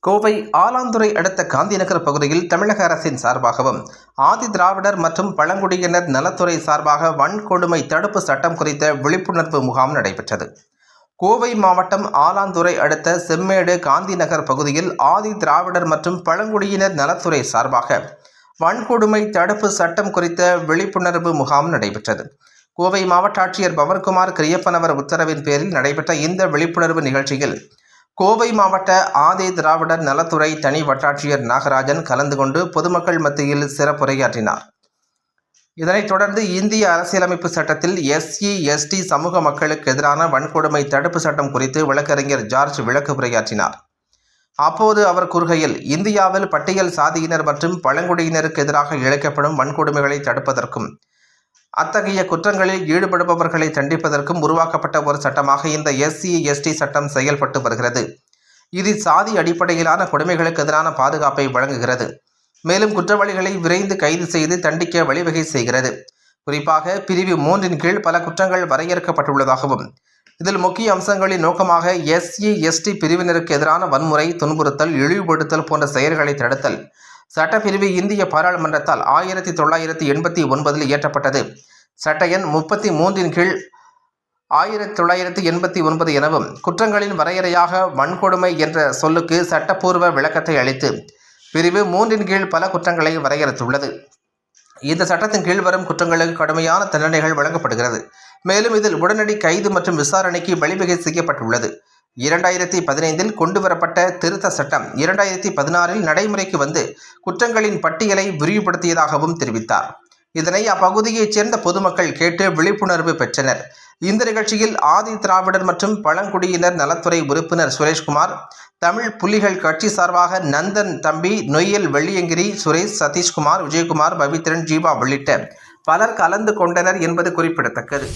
கோவை ஆலாந்துறை அடுத்த காந்திநகர் பகுதியில் தமிழக அரசின் சார்பாகவும் ஆதி திராவிடர் மற்றும் பழங்குடியினர் நலத்துறை சார்பாக வன்கொடுமை தடுப்பு சட்டம் குறித்த விழிப்புணர்வு முகாம் நடைபெற்றது. கோவை மாவட்டம் ஆலாந்துறை அடுத்த செம்மேடு காந்திநகர் பகுதியில் ஆதி திராவிடர் மற்றும் பழங்குடியினர் நலத்துறை சார்பாக வன்கொடுமை தடுப்பு சட்டம் குறித்த விழிப்புணர்வு முகாம் நடைபெற்றது. கோவை மாவட்ட ஆட்சியர் பவன்குமார் கிரியப்பனவர் உத்தரவின் பேரில் நடைபெற்ற இந்த விழிப்புணர்வு நிகழ்ச்சியில் கோவை மாவட்ட ஆதி திராவிடர் நலத்துறை தனி வட்டாட்சியர் நாகராஜன் கலந்து கொண்டு பொதுமக்கள் மத்தியில் சிறப்புரையாற்றினார். இதனைத் தொடர்ந்து இந்திய அரசியலமைப்பு சட்டத்தில் SC/ST சமூக மக்களுக்கு எதிரான வன்கொடுமை தடுப்பு சட்டம் குறித்து வழக்கறிஞர் ஜார்ஜ் விளக்குரையாற்றினார். அப்போது அவர் கூறுகையில், இந்தியாவில் பட்டியல் சாதியினர் மற்றும் பழங்குடியினருக்கு எதிராக இழைக்கப்படும் வன்கொடுமைகளை தடுப்பதற்கும் அத்தகைய குற்றங்களில் ஈடுபடுபவர்களை தண்டிப்பதற்கும் உருவாக்கப்பட்ட ஒரு சட்டமாக இந்த SC/ST சட்டம் செயல்பட்டு வருகிறது. இது சாதி அடிப்படையிலான கொடுமைகளுக்கு எதிரான பாதுகாப்பை வழங்குகிறது. மேலும் குற்றவாளிகளை விரைந்து கைது செய்து தண்டிக்க வழிவகை செய்கிறது. குறிப்பாக பிரிவு 3 கீழ் பல குற்றங்கள் வரையறுக்கப்பட்டுள்ளதாகவும் இதில் முக்கிய அம்சங்களின் நோக்கமாக SC/ST பிரிவினருக்கு எதிரான வன்முறை, துன்புறுத்தல், இழிவுபடுத்தல் போன்ற செயல்களை தடுத்தல் சட்டப்பிரிவு இந்திய பாராளுமன்றத்தால் 1989 இயற்றப்பட்டது. சட்ட எண் 33 கீழ் 1989 எனவும் குற்றங்களின் வரையறையாக வன்கொடுமை என்ற சொல்லுக்கு சட்டப்பூர்வ விளக்கத்தை அளித்து பிரிவு 3 கீழ் பல குற்றங்களை வரையறுத்துள்ளது. இந்த சட்டத்தின் கீழ் வரும் குற்றங்களுக்கு கடுமையான தண்டனைகள் வழங்கப்படுகிறது. மேலும் இதில் உடனடி கைது மற்றும் விசாரணைக்கு வழிவகை செய்யப்பட்டுள்ளது. 2015 கொண்டுவரப்பட்ட திருத்த சட்டம் 2016 நடைமுறைக்கு வந்து குற்றங்களின் பட்டியலை விரிவுபடுத்தியதாகவும் தெரிவித்தார். இதனை அப்பகுதியைச் சேர்ந்த பொதுமக்கள் கேட்டு விழிப்புணர்வு பெற்றனர். இந்த நிகழ்ச்சியில் ஆதி திராவிடர் மற்றும் பழங்குடியினர் நலத்துறை உறுப்பினர் சுரேஷ்குமார், தமிழ் புலிகள் கட்சி சார்பாக நந்தன் தம்பி, நொய்யல் வெள்ளியங்கிரி, சுரேஷ், சதீஷ்குமார், விஜயகுமார், பவித்ரன், ஜீவா உள்ளிட்ட பலர் கலந்து கொண்டனர் என்பது குறிப்பிடத்தக்கது.